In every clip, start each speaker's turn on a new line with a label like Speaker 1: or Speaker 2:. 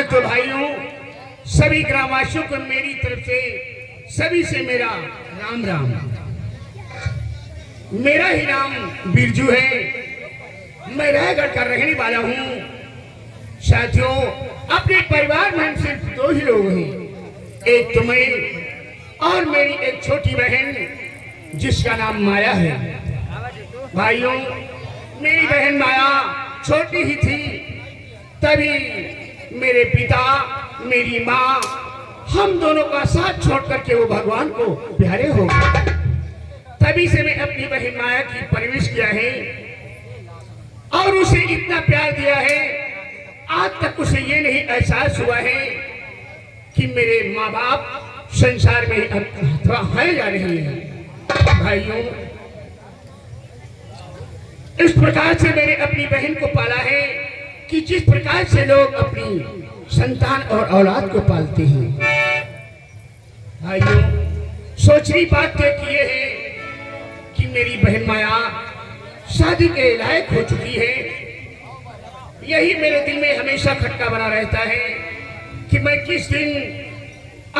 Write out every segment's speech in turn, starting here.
Speaker 1: तो भाइयों, सभी ग्रामवासियों को मेरी तरफ से सभी से मेरा राम राम। मेरा ही नाम बिरजू है। मैं रायगढ़ का रहने वाला हूँ। साथियों, अपने परिवार में हम सिर्फ दो ही लोग हैं, एक तो मैं और मेरी एक छोटी बहन जिसका नाम माया है। भाइयों, मेरी बहन माया छोटी ही थी तभी मेरे पिता, मेरी माँ, हम दोनों का साथ छोड़ करके वो भगवान को प्यारे हो गए। तभी से मैं अपनी बहन माया की परवरिश किया है और उसे इतना प्यार दिया है, आज तक उसे ये नहीं एहसास हुआ है कि मेरे माँ बाप संसार में अथवा है या नहीं है। भाइयों, इस प्रकार से मैंने अपनी बहन को पाला है कि जिस प्रकार से लोग अपनी संतान और औलाद को पालते हैं। भाइयों, सोचनी बात तय किए है कि मेरी बहन माया शादी के लायक हो चुकी है। यही मेरे दिल में हमेशा खटका बना रहता है कि मैं किस दिन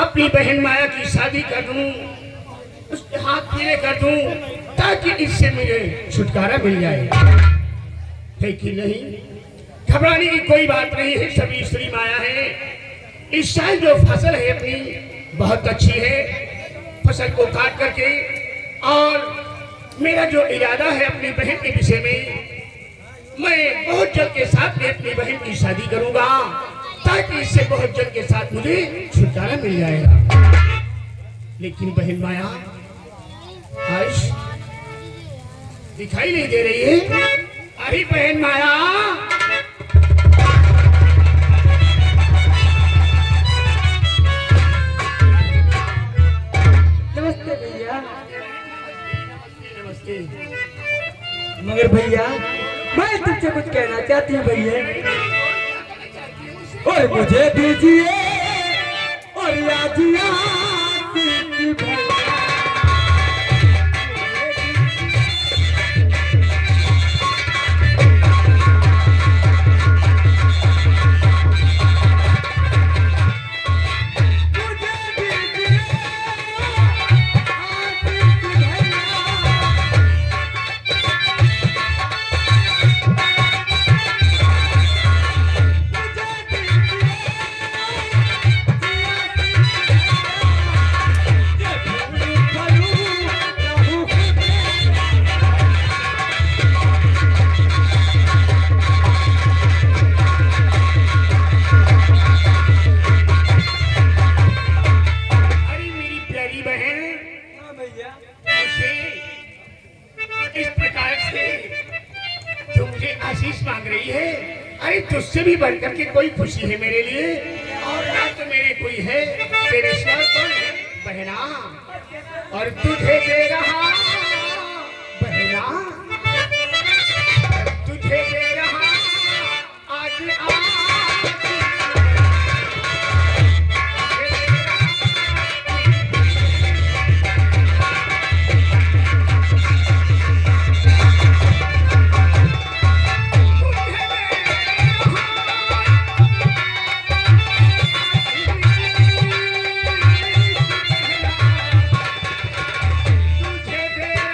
Speaker 1: अपनी बहन माया की शादी कर दूं, उसके हाथ पीले कर दूं ताकि इससे मुझे छुटकारा मिल जाए। लेकिन नहीं, घबराने की कोई बात नहीं है। सभी स्त्री माया है। इस साल जो फसल है अपनी बहुत अच्छी है। फसल को काट करके और मेरा जो इरादा है अपनी बहन के विषय में, मैं बहुत जल्द के साथ में अपनी बहन की शादी करूंगा ताकि इससे बहुत जल्द के साथ मुझे छुटकारा मिल जाएगा। लेकिन बहन माया आज दिखाई नहीं दे रही है। अरे बहन माया,
Speaker 2: नमस्ते भैया।
Speaker 1: नमस्ते।
Speaker 2: मगर भैया, मैं तुमसे कुछ कहना चाहती हूँ भैया। और मुझे दीजिए और यादियाँ
Speaker 1: मांग रही है। अरे तुझसे भी बढ़कर के कोई खुशी है मेरे लिए, और ना तो मेरे कोई है तेरे सिवा कौन है बहना। और तुझे दे रहा बहना, तुझे दे रहा आज तुझे दे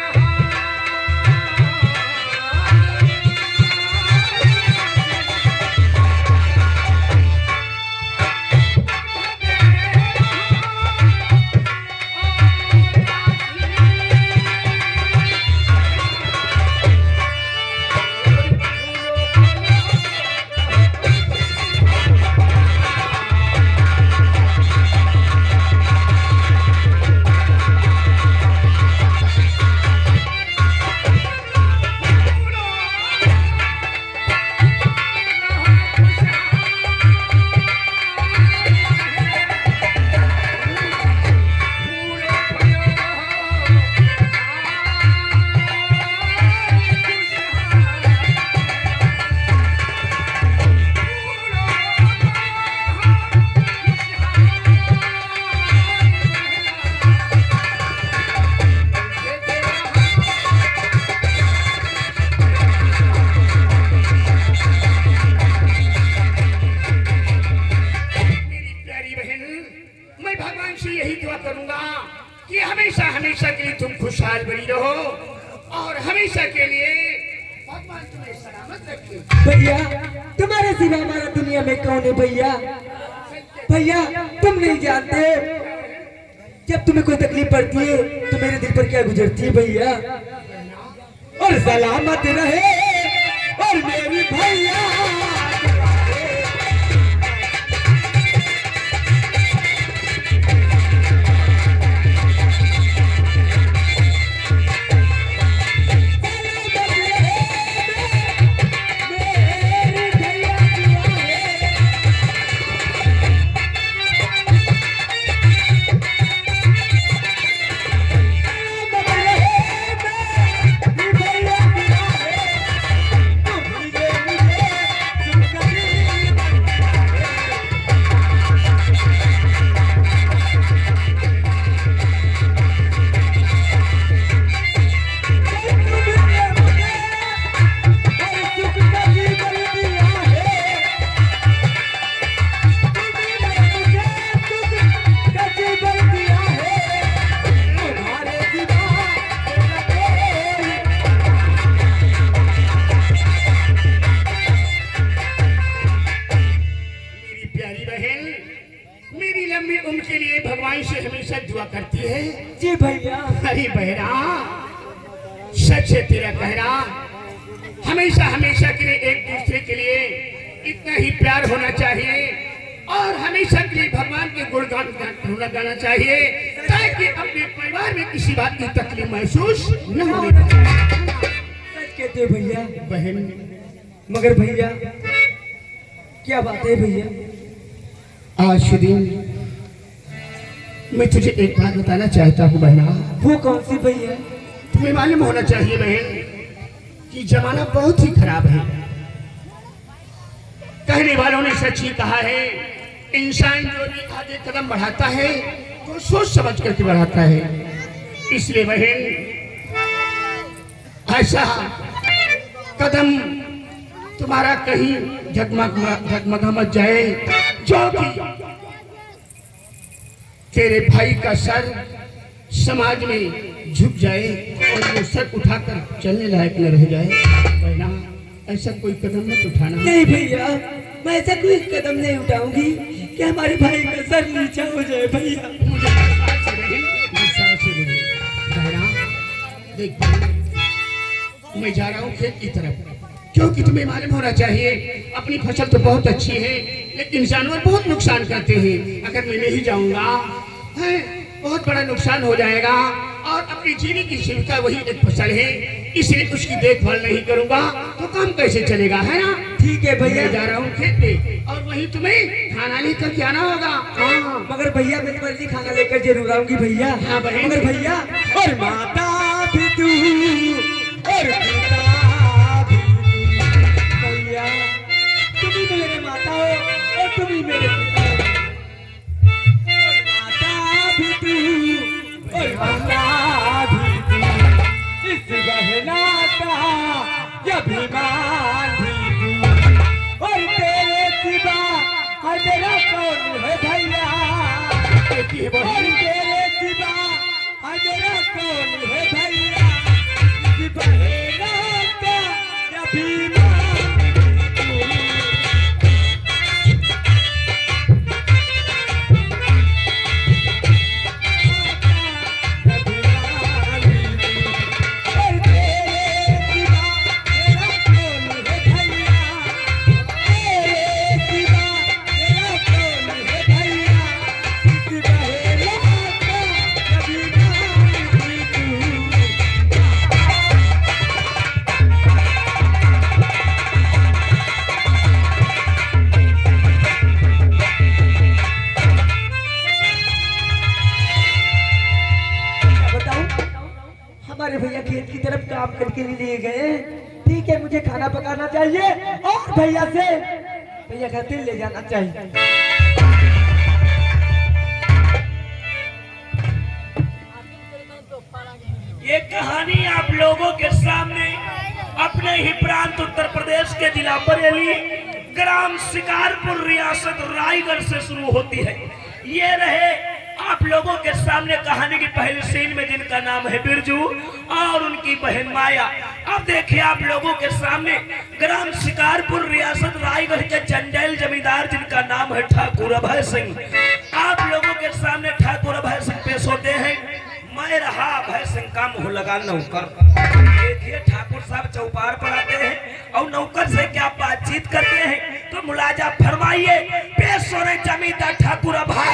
Speaker 1: हमेशा हमेशा के लिए तुम खुशहाल बनी रहो और हमेशा के लिए भगवान तुम्हें सलामत रखे।
Speaker 2: भैया तुम्हारे सिवा हमारा दुनिया में कौन है भैया? भैया तुम नहीं जानते, जब तुम्हें कोई तकलीफ पड़ती है तो मेरे दिल पर क्या गुजरती है भैया। और सलामत रहे और मेरी भैया।
Speaker 1: भगवान से हमेशा दुआ करती है।
Speaker 2: जी भैया।
Speaker 1: अरे बहरा सच है तेरा कहना, हमेशा हमेशा के लिए एक दूसरे के लिए इतना ही प्यार होना चाहिए और हमेशा के लिए भगवान के गुणगान गाना चाहिए ताकि अपने परिवार में किसी बात की तकलीफ महसूस न होने पाए।
Speaker 2: सच कहते भैया।
Speaker 1: बहन
Speaker 2: मगर भैया क्या बात है भैया?
Speaker 1: आज के दिन मैं तुझे एक बात बताना चाहता हूँ बहना।
Speaker 2: वो कौन सी भैया?
Speaker 1: तुम्हें मालूम होना चाहिए बहन कि जमाना बहुत ही खराब है। कहने वालों ने सच ही कहा है, इंसान जो भी आगे कदम बढ़ाता है तो सोच समझ करके बढ़ाता है। इसलिए बहन ऐसा कदम तुम्हारा कहीं झगमगा मत जाए जो कि तेरे भाई का सर समाज में झुक जाए और वो सर उठाकर चलने लायक न रह जाए। बहना ऐसा कोई कदम मत उठाना।
Speaker 2: नहीं भैया, मैं ऐसा कोई कदम नहीं उठाऊंगी कि हमारे भाई का सर नीचा हो जाए भैया।
Speaker 1: मुझे विश्वास से बोले। बहना देख मैं जा रहा हूँ खेत की तरफ, क्योंकि तुम्हें मालूम होना चाहिए अपनी फसल तो बहुत अच्छी है लेकिन जानवर बहुत नुकसान करते हैं। अगर मैं नहीं जाऊंगा बहुत बड़ा नुकसान हो जाएगा और अपनी जीने की जीविका वही एक फसल है, इसलिए उसकी देखभाल नहीं करूंगा तो काम कैसे चलेगा, है ना?
Speaker 2: ठीक है भैया।
Speaker 1: जा रहा हूँ खेत पे और वही तुम्हें खाना लेकर के आना होगा।
Speaker 2: हाँ मगर भैया मैं तुम्हारे खाना लेकर जरूर आऊंगी भैया।
Speaker 1: हाँ बहन।
Speaker 2: मगर भैया और माता भी तू और पिता भैया, तुम ही मेरे माता हो और तुम ही मेरे पिता हो। माता भी तू और बहना भी तू, इस बहना का अभिमान भी तू, और तेरे सिवा हर मेरा कौन है भैया? और तेरे सिवा हर मेरा कौन है भैया? इस बहना का अभिमान। हमारे भैया खेत की तरफ काम करके लिए गए। ठीक है, मुझे खाना पकाना चाहिए और भैया से भैया खातिर ले जाना चाहिए।
Speaker 3: ये कहानी आप लोगों के सामने अपने ही प्रांत उत्तर प्रदेश के जिला बरेली, ग्राम शिकारपुर, रियासत रायगढ़ से शुरू होती है। ये रहे आप लोगों के सामने कहानी की पहली सीन में जिनका नाम है बिरजू और उनकी बहन माया। अब देखिए आप लोगों के सामने ग्राम शिकारपुर रियासत रायगढ़ के चंडेल जमींदार जिनका नाम है ठाकुर अभय सिंह। आप लोगों के सामने ठाकुर अभय सिंह पेश होते हैं। मैं रहा अभय सिंह का मुंह लगा नौकर। देखिए ठाकुर साहब चौपार पर आते हैं और नौकर से क्या बातचीत करते हैं, तो मुलाजा फरमाइए। पेश हो रहे जमींदार ठाकुर अभय।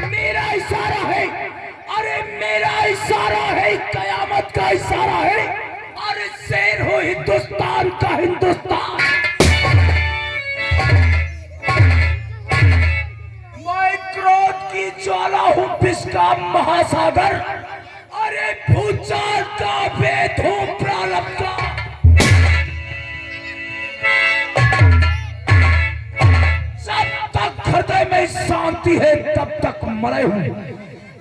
Speaker 1: मेरा इशारा है, अरे मेरा इशारा है, कयामत का इशारा है। अरे शेर हो हिंदुस्तान का हिंदुस्तान। मैं क्रोध की ज्वाला हूँ, विष का महासागर। अरे भूचाल का भेद हूँ प्रारब्ध का। जब तक हृदय में शांति है तब तक मरे हूँ,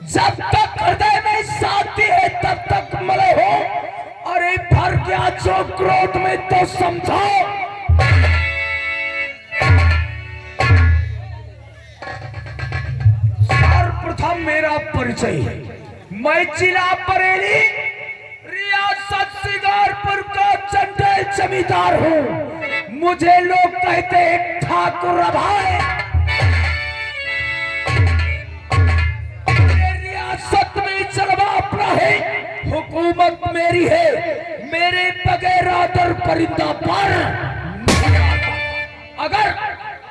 Speaker 1: जब तक हृदय में शांति है तब तक मरे हो। अरे भर गया जो क्रोध में तो समझो। सर्वप्रथम मेरा परिचय, मैं जिला बरेली रियासत शिकारपुर का चंडेल जमींदार हूँ। मुझे लोग कहते हैं ठाकुर अभय। रियासत में चलवा अपना है, हुकूमत मेरी है। मेरे बगैर आदर परिंदा पर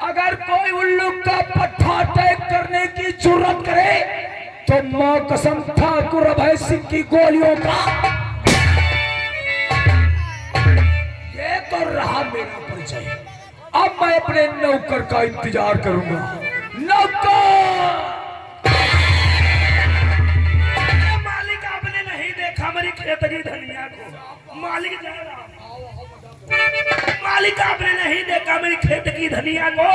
Speaker 1: अगर कोई उल्लू का पट्टा अटैक करने की जुर्रत करे तो मां कसम ठाकुर अभय सिंह की गोलियों का। ये तो रहा मेरा परिचय। अब मैं अपने नौकर का इंतजार करूंगा। नौकर हमारी खेत की धनिया को मालिक आपने नहीं देखा मेरी खेत की धनिया को।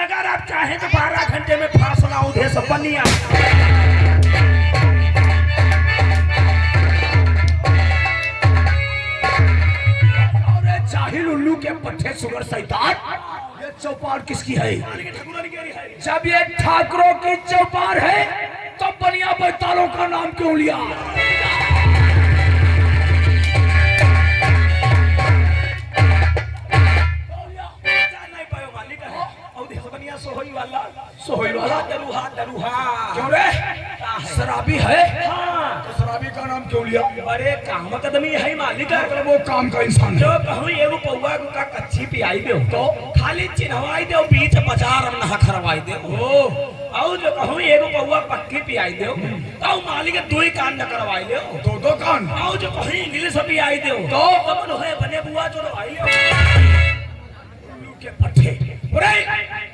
Speaker 1: अगर आप चाहें तो 12 घंटे में फासला उधे सब बनिया। अरे जाहिल उल्लू के पट्टे सुगर शैतान, ये चौपार किसकी है? जब ये ठाकुरों की चौपार है तो बनिया बैतालों का नाम क्यों लिया? सोहई वाला दरुहा क्यों रे? शराबी है? हाँ। तो शराबी का नाम क्यों लिया? अरे काम कदमी है मालिक, मतलब वो काम का इंसान है। जो कहूँ एगो पौवा का कच्ची पियाई दे तो खाली चिन्हवाई दे, बीच बाजार में नहा खरवाई दे। और जो कहूँ एगो पौवा पक्की पियाई दे तो मालिक 2 कान न करवाई दे, 2 कान। और जो कहूँ इंग्लिश पियाई दे तो बने बुआ जो रवाई के पट्टे।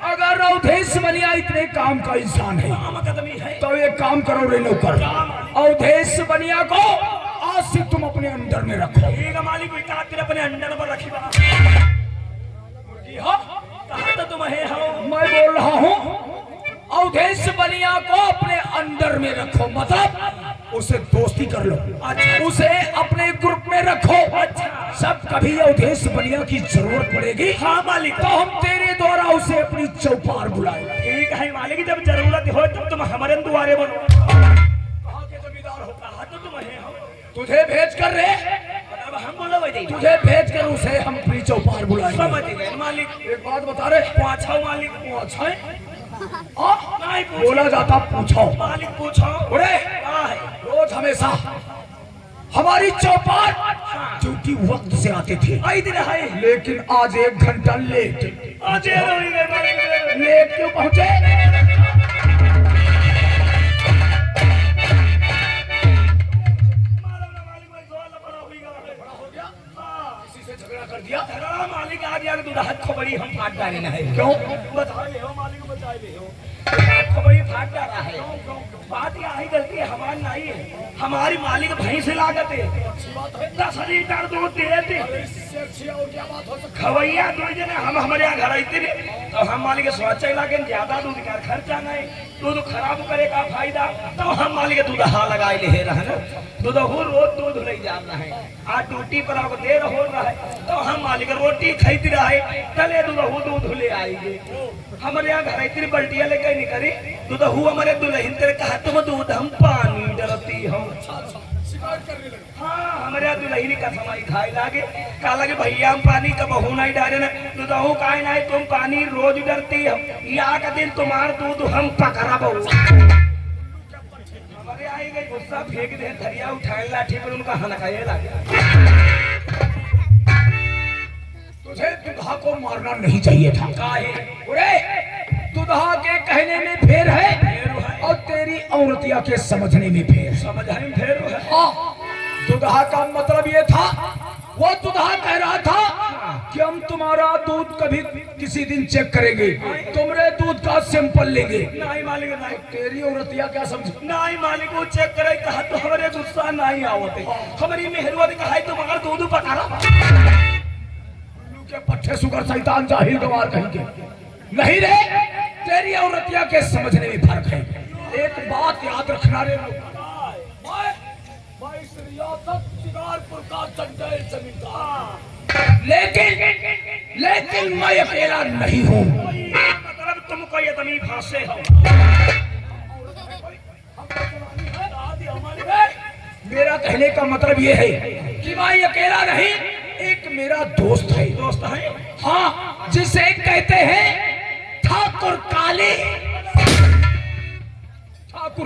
Speaker 1: अगर अवधेश बनिया इतने काम का इंसान है तो ये काम करो रे नौकर, अवधेश बनिया को आज से तुम अपने अंडर में रखो। ठीक है मालिक, अपने अंडर में रखी तो तुम है। मैं बोल रहा हूँ अवधेश बनिया को अपने अंडर में रखो, मतलब उसे दोस्ती कर लो। अच्छा। उसे अपने ग्रुप में रखो। अच्छा। जब कभी अवधेश बनिया की जरूरत पड़ेगी, हाँ मालिक, तो हम तेरे द्वारा उसे अपनी चौपार बुलाएंगे। ठीक है मालिक, जब जरूरत हो तब तुम हमारे द्वारे बनो। कहाँ के जमींदार होता है तो तुम है, तुझे भेज कर रे, हम बोलो तुझे भेज कर उसे हम अपनी चौपार बुलाएंगे। समझ गए मालिक। एक बात बता रहे, पूछो मालिक। पूछो नहीं बोला जाता, पूछो मालिक, पूछो। रोज हमेशा हमारी चौपार ड्यूटी वक्त से आते थे, लेकिन आज 1 घंटा लेट। लेट क्यों पहुंचे? इसी से झगड़ा कर दिया मालिक।
Speaker 3: बता दिया कि दूल्हा खोपड़ी हम फाट डाले ना है।
Speaker 1: क्यों?
Speaker 3: बता ले हो मालिक, बता ले हो खोपड़ी फाट डाला है। बात यहाँ ही गलती है हमारी नहीं है, हमारी मालिक भैंस लागत है 10 लीटर दूध देते खवैया दूध जने हम हमारे यहाँ घर आते तो हम मालिक सोच लागे ज्यादा दूध का खर्चा नहीं, दूध खराब करेगा फायदा, तो हम मालिक दूध लगा ले रहा है दूध रोज दूध ले जाना है। आज ड्यूटी पर आपको देर हो रहा है तो हम मालिक रोटी खरीद रहा है, तले दूध ले आएंगे। हमारे यहाँ घर इतनी बल्टियां लेके नहीं करी दूध हमारे दुल्हन तेरे कहा तुम दूध हम पानी डरती हम। हाँ हमारे यहाँ दुल्हन का समय खाए लागे कहा लगे भैया हम पानी का बहू नहीं डाले ना दूध काहे नहीं तुम पानी रोज डरती हम, या का दिन तुम्हार दूध हम पकड़ा बहू। हमारे आई गई गुस्सा फेंक दे धरिया उठाए लाठी पर उनका हनकाए लागे।
Speaker 1: तुझे दुल्हा को मारना नहीं चाहिए था। दुल्हा के कहने में फेर है और तेरी औरतिया के समझने में फेर है।
Speaker 3: समझने में फेर है।
Speaker 1: हाँ दुल्हा का मतलब ये था, वो दुल्हा कह रहा था कि हम तुम्हारा दूध कभी किसी दिन चेक करेंगे, तुम्हारे दूध का सैंपल लेंगे।
Speaker 3: नहीं मालिक नहीं,
Speaker 1: तेरी औरतिया क्या समझ?
Speaker 3: नहीं मालिक वो चेक करे कहा तो हमारे गुस्सा नहीं आवते, हमारी मेहरबानी कहा है तुम्हारा दूध पकारा
Speaker 1: के पट्टे सुगर शैतान जाहिल गवार कहेंगे। नहीं रे, तेरी औरतिया के समझने में फर्क है। एक बात याद रखना रे, लेकिन मैं अकेला नहीं हूँ।
Speaker 3: मतलब तुमको ये तमी फांसे हो।
Speaker 1: मेरा कहने का मतलब ये है कि मैं अकेला नहीं, एक मेरा दोस्त है।
Speaker 3: दोस्त है?
Speaker 1: हाँ, जिसे कहते हैं ठाकुर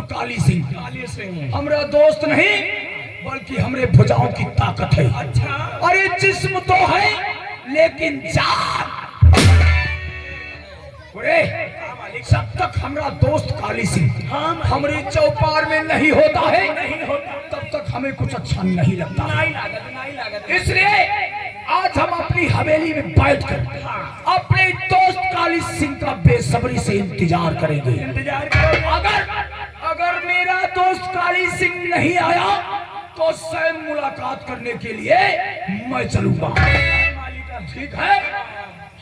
Speaker 1: काली सिंह। हमारा दोस्त नहीं बल्कि हमरे भुजाओं की ताकत है।
Speaker 3: अच्छा।
Speaker 1: अरे जिस्म तो है लेकिन जान, जब तक हमारा दोस्त काली सिंह हमारे चौपार में नहीं होता है तब तक हमें कुछ अच्छा नहीं लगता।
Speaker 3: नहीं लागत।
Speaker 1: इसलिए आज हम अपनी हवेली में बैठकर अपने दोस्त काली सिंह का बेसब्री से इंतजार करेंगे।
Speaker 3: इंतजार करो।
Speaker 1: अगर मेरा दोस्त काली सिंह नहीं आया तो स्वयं मुलाकात करने के लिए मैं चलूंगा। ठीक है,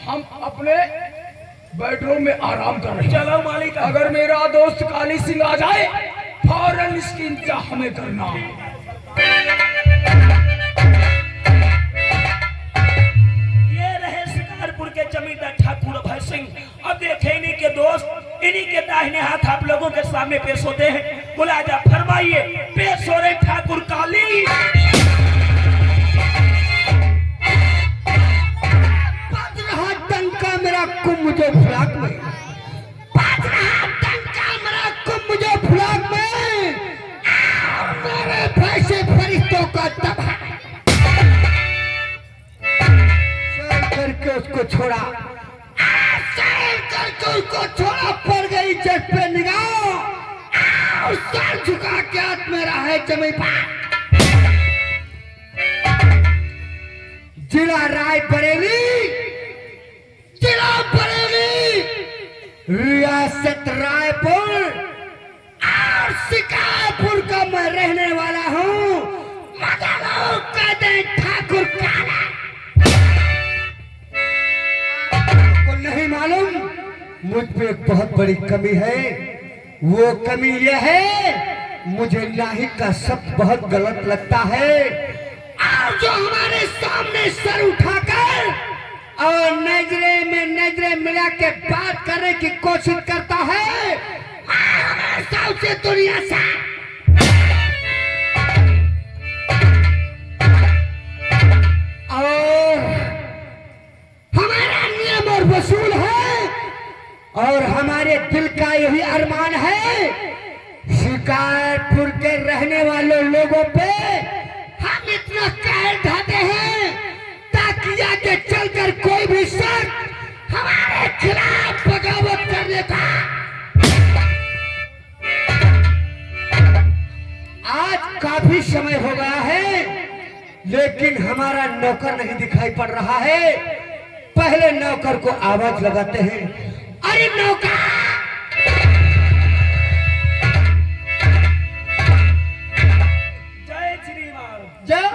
Speaker 1: हम अपने बेडरूम में आराम कर रहे हैं।
Speaker 3: चलो मालिक।
Speaker 1: अगर मेरा दोस्त काली सिंह आ जाए फौरन इसकी इंतजार हमें करना।
Speaker 3: ये रहे शिकारपुर के जमींदार ठाकुर अभय सिंह। अब देखे इन्हीं के दोस्त, इन्हीं के दाहिने हाथ आप लोगों के सामने पेश होते हैं। मुलाजा फरमाइए, पेश हो रहे ठाकुर काली।
Speaker 2: मेरा कुंभ जो फुलाक में, जो फुलाक में मेरे पैसे फरिश्तों का दबा करके उसको छोड़ा, करके उसको छोड़ा। पड़ गई जट पे निगाह, सर झुका के हाथ में रहा है जमीन पर। जिला रायबरेली, रियासत रायपुर और शिकारपुर का मैं रहने वाला हूँ। मगर लोग कहते हैं ठाकुर काला। आपको नहीं मालूम मुझ पे एक बहुत बड़ी कमी है। वो कमी यह है, मुझे नाहिक का शब्द बहुत गलत लगता है। और जो हमारे सामने सर उठाकर और नजरे में नजरे मिला के बात करने की कोशिश करता है, सबसे दुनिया से और हमारा नियम और वसूल है और हमारे दिल का यही अरमान है, शिकारपुर के रहने वाले लोगों पे हम इतना कहर ढाते हैं ताकि आगे चलकर कोई भी शख्स हमारे खिलाफ बगावत करने का। आज काफी समय हो गया है लेकिन हमारा नौकर नहीं दिखाई पड़ रहा है।
Speaker 1: पहले नौकर को आवाज लगाते हैं, अरे नौकर!
Speaker 3: जय श्री राम।
Speaker 1: जय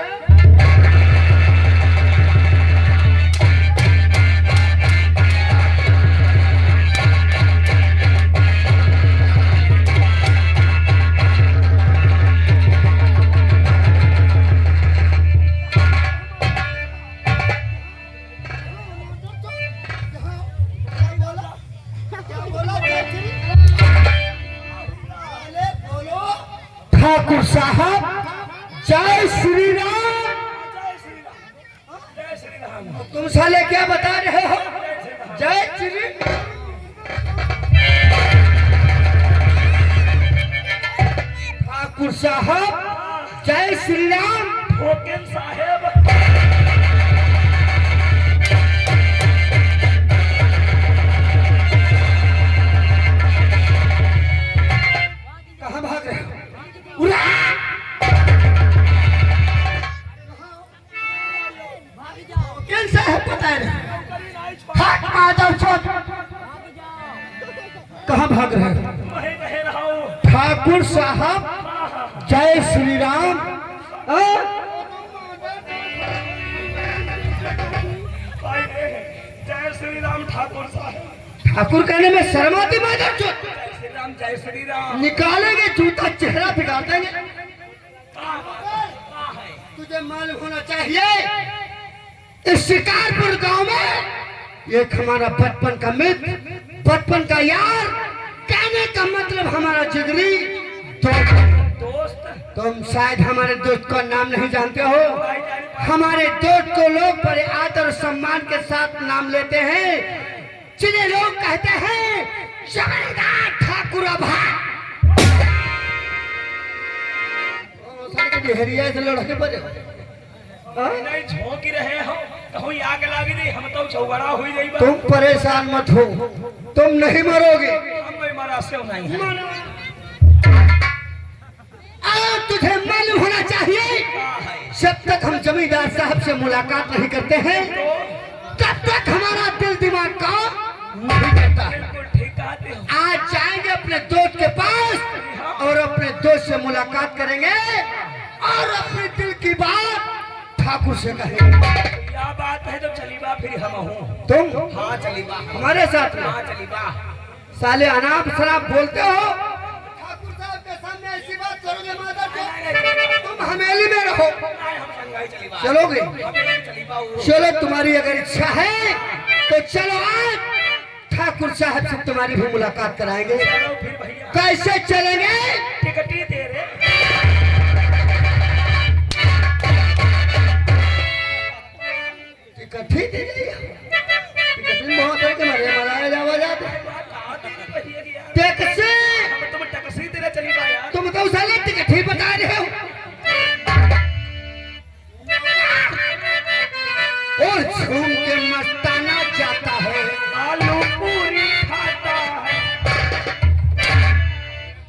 Speaker 1: ठाकुर साहब, जय श्री राम।
Speaker 3: जय श्री राम। जय श्री राम।
Speaker 1: तुम साले क्या बता रहे हो? जय श्री ठाकुर साहब, जय श्री राम।
Speaker 3: ठोकेन साहेब।
Speaker 1: कहाँ भाग रहे हो? उड़ा! कैसा है पता है? हाथ माधव चौथ। कहाँ भाग रहे हो?
Speaker 3: वहीं कहे रहा हूँ।
Speaker 1: ठाकुर साहब, जय श्री राम।
Speaker 3: जय श्री राम ठाकुर साहब।
Speaker 1: ठाकुर कहने में शर्म आती माधव चौथ।
Speaker 3: जय श्री राम। जय श्री राम।
Speaker 1: निकालेंगे जूता, चेहरा बिगाड़ देंगे।
Speaker 3: कहाँ है?
Speaker 1: तुझे मालूम होना चाहिए, इस शिकारपुर गांव में एक हमारा बचपन का मित्र, बचपन का यार, कहने का मतलब हमारा जिगरी
Speaker 3: दोस्त।
Speaker 1: तुम शायद हमारे दोस्त का नाम नहीं जानते हो। हमारे दोस्त को लोग बड़े आदर और सम्मान के साथ नाम लेते हैं, जिन्हें लोग कहते हैं जमींदार ठाकुर अभा। हरिया से लड़के बजे
Speaker 3: नहीं झोंक ही रहे हो, कहूँ आग लागी नहीं, हम तो चौगड़ा हुई गई बा।
Speaker 1: तुम परेशान मत हो, तुम नहीं मरोगे।
Speaker 3: हम कोई मरा से नहीं है।
Speaker 1: तुझे मालूम होना चाहिए, जब तक हम जमींदार साहब से मुलाकात नहीं करते हैं, तब तक हमारा दिल दिमाग काम नहीं करता है।
Speaker 3: बिल्कुल ठीक कहते हो।
Speaker 1: आज जाएंगे अपने दोस्त के पास और अपने दोस्त से मुलाकात करेंगे और अपने दिल की बात ठाकुर से कहेंगे।
Speaker 3: क्या बात है? तो चली बा फिर हम हूँ।
Speaker 1: तुम
Speaker 3: हाँ चली बा
Speaker 1: हमारे साथ में।
Speaker 3: हाँ चली बा।
Speaker 1: साले अनाप शराब बोलते हो, ठाकुर साहब के सामने ऐसी बात करोगे माधव चौथ? तुम हवेली में रहो।
Speaker 3: हम संगाई चली बा।
Speaker 1: चलोगे?
Speaker 3: चली बा।
Speaker 1: चलो, तुम्हारी अगर इच्छा है तो चलो, आज ठाकुर साहब से तुम्हारी भी मुलाकात कराएंगे।
Speaker 3: चलो फिर भैया।
Speaker 1: कैसे चलेंगे?
Speaker 3: टिकट ही दे रहे।
Speaker 1: टिकट ही दे दिया। टिकट भी बहुत है कि मरे मराया जावा जाते।
Speaker 3: कहाँ दे रहे भैया की यार?
Speaker 1: टैक्सी,
Speaker 3: हम तुम टैक्सी दे रहे चली बा यार।
Speaker 1: तुम तो साले टिकट ही बता रहे हो। और झूम के मस्ताना जाता है,
Speaker 3: आलू पूरी खाता है।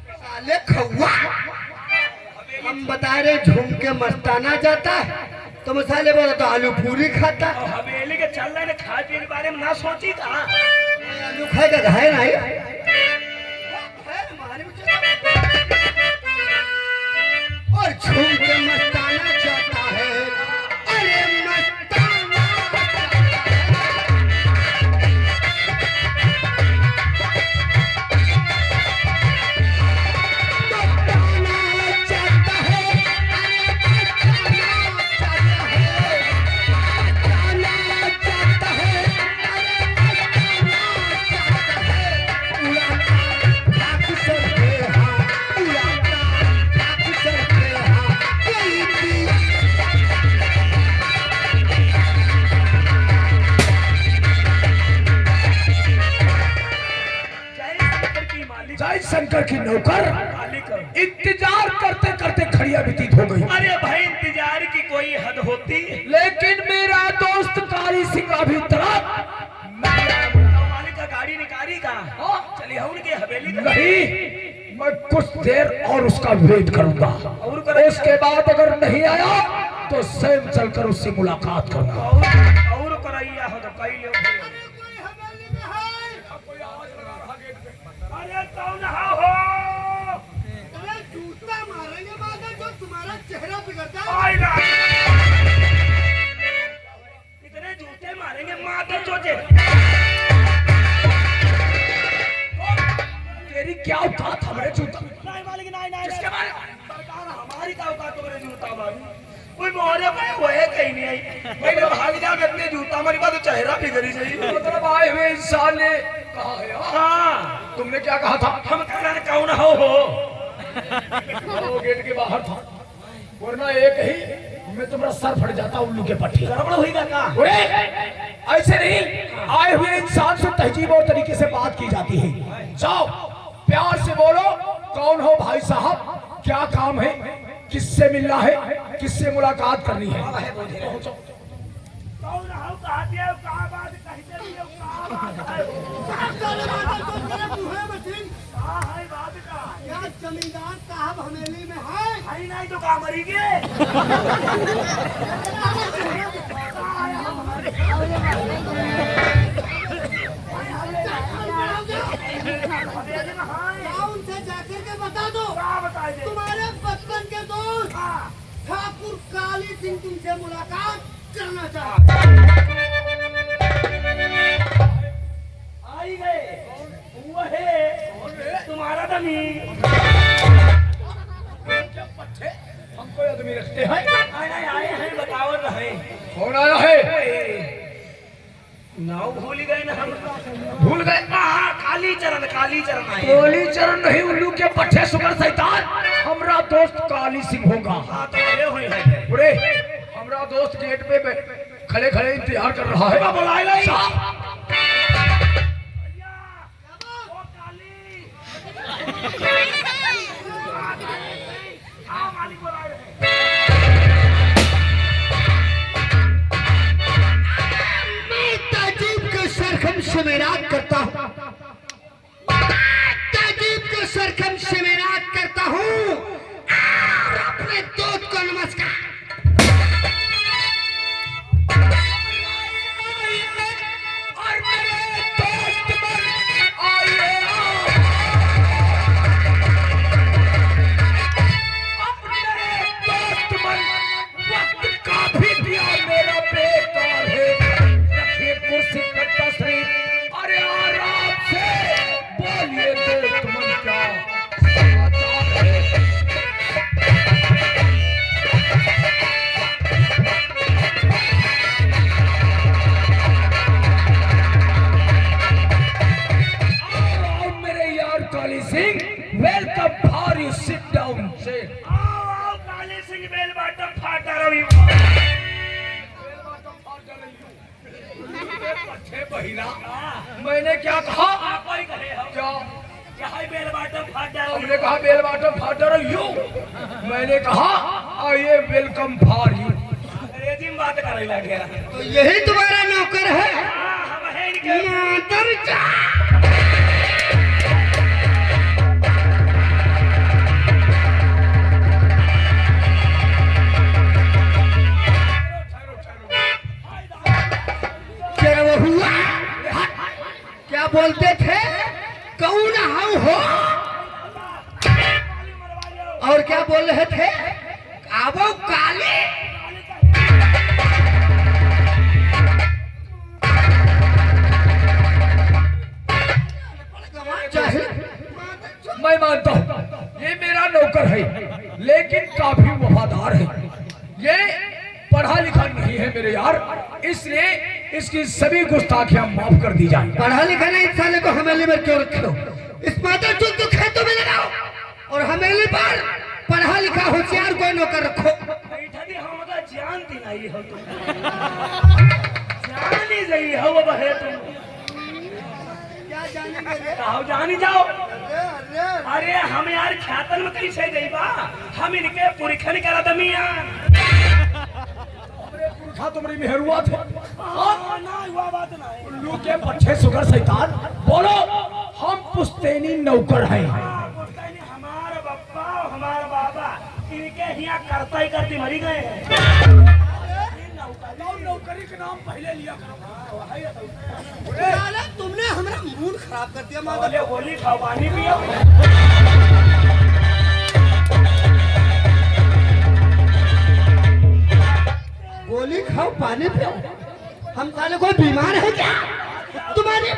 Speaker 1: साले खौआ। हम बता रहे झूम के मस्ताना जाता है, तुम साले बोला तो आलू पूरी खाता।
Speaker 3: और हवेली के चल रहे खाए पीने के बारे में ना सोची था।
Speaker 1: आलू खाएगा घाय नहीं। और झूम के मस्ताना जाता है, अरे मस्ताना जाता है,
Speaker 4: जय शंकर की नौकर
Speaker 3: मालिक।
Speaker 4: इंतजार करते करते घड़ियां व्यतीत हो गई,
Speaker 3: अरे भाई इंतजार की कोई हद होती है।
Speaker 4: लेकिन मेरा दोस्त कारी सिंह अभी तक
Speaker 3: मालिक का गाड़ी निकाली का चली है उनकी हवेली का।
Speaker 4: नहीं। मैं कुछ देर और उसका वेट करूंगा,
Speaker 3: और करें
Speaker 4: उसके बाद अगर नहीं आया तो स्वयं चलकर उससे मुलाकात करूंगा।
Speaker 3: और करैया हो तो कई लोग कोई कहीं नहीं आई
Speaker 4: मैंने भाग जा करते जूता हमारी बात चेहरा बिगड़ी चाहिए मतलब आए हुए इंसान ने कहा है
Speaker 3: हाँ
Speaker 4: तुमने क्या कहा था
Speaker 3: हम कहना कौन हो
Speaker 4: वो गेट के बाहर था वरना एक ही मैं तुम्हारा सर फट जाता उल्लू के पट्टी
Speaker 3: गड़बड़ हुई का
Speaker 4: ओए, ऐसे नहीं आए हुए इंसान से तहजीब और तरीके से बात की जाती है जाओ प्यार से बोलो कौन हो भाई साहब क्या काम है किससे मिलना है किससे मुलाकात करनी है पहुंचो।
Speaker 3: कौन हो कहा दिया कहा बात कहते दियो कहा बात है कहा है बात का
Speaker 5: जमींदार साहब हवेली में है
Speaker 3: है नहीं तो कहा मरी गए
Speaker 5: उनसे जाकर के बता दो
Speaker 3: बता दे
Speaker 5: तुम्हारे बचपन के दोस्त ठाकुर काली सिंह तुमसे मुलाकात करना चाहते
Speaker 3: आई गए वो है तुम्हारा दमी
Speaker 4: हमको आदमी रखते हैं
Speaker 3: आए हैं बताओ रहे
Speaker 4: कौन आया है
Speaker 3: नाव भूल गए ना हम
Speaker 4: भूल गए
Speaker 3: काली चरण आए
Speaker 4: काली चरण नहीं उल्लू के पट्टे सुगर शैतान हमरा दोस्त काली सिंह होगा
Speaker 3: हाँ तो आए हुए हैं
Speaker 4: बुरे हमरा दोस्त गेट पे खड़े खड़े इंतजार कर रहा है
Speaker 3: बुलाए लाई
Speaker 1: शमेरात करता हूँ ताजीब को सरखम शमेरात करता हूँ और अपने दोस्त को नमस्कार और मेरे दोस्त पर आइए
Speaker 4: अपने दोस्त मन वक्त काफी दिया मेरा बेकार है रखिए कुर्सी पर तशरीफ अरे आराम से बोलिए दोस्त मन क्या समाचार है आओ मेरे यार Kali Singh welcome for you sit down से
Speaker 3: आओ काली सिंह बेल बाटम फाटा रही
Speaker 4: मैंने क्या कहा
Speaker 3: आप ही कहे हम
Speaker 4: क्या
Speaker 3: क्या है बेल बाटम फाटा
Speaker 4: हमने कहा बेल बाटम फाटर यू मैंने कहा आइए वेलकम फॉर यू
Speaker 3: अंग्रेजी में बात कर रही गया
Speaker 1: तो यही तुम्हारा नौकर है
Speaker 3: हम है इनके
Speaker 1: मादर जा क्या वो हुआ क्या बोलते थे कौन हम हो और क्या बोल रहे थे आवो काले
Speaker 4: मैं मानता हूँ ये मेरा नौकर है लेकिन काफी वफादार है ये पढ़ा लिखा नहीं है मेरे यार इसलिए इसकी सभी गुस्ताखियां माफ कर दी जाए
Speaker 1: पढ़ा लिखा नहीं इस साले को हमेली में क्यों रखे हो इस माता चुन को खेतों में लगाओ और हमेली पर पढ़ा लिखा होशियार कोई नौकर रखो
Speaker 3: बैठा दी हम तो जान दी नहीं हो तुम जान ही गई हो वो है तुम
Speaker 5: क्या जानेंगे रे
Speaker 3: कहो जानी जाओ
Speaker 5: अरे
Speaker 3: अरे हम यार ख्यातन में कैसे जाइबा हम इनके पुरखन करा दमिया
Speaker 4: था तुम्हारी मेहरुआ थे
Speaker 3: ना हुआ बात ना है
Speaker 4: उल्लू के पट्टे सुगर शैतान बोलो हम पुश्तैनी नौकर हैं
Speaker 3: हमारा बप्पा हमारा बाबा इनके यहाँ करता ही करती मरी गए हैं
Speaker 4: नौकरी के नाम पहले लिया करो
Speaker 5: साला तुमने हमारा मूड खराब कर दिया माता
Speaker 3: बोले गोली खाओ पानी पियो
Speaker 1: गोली खाओ पानी पियो हम साले कोई बीमार है क्या तुम्हारी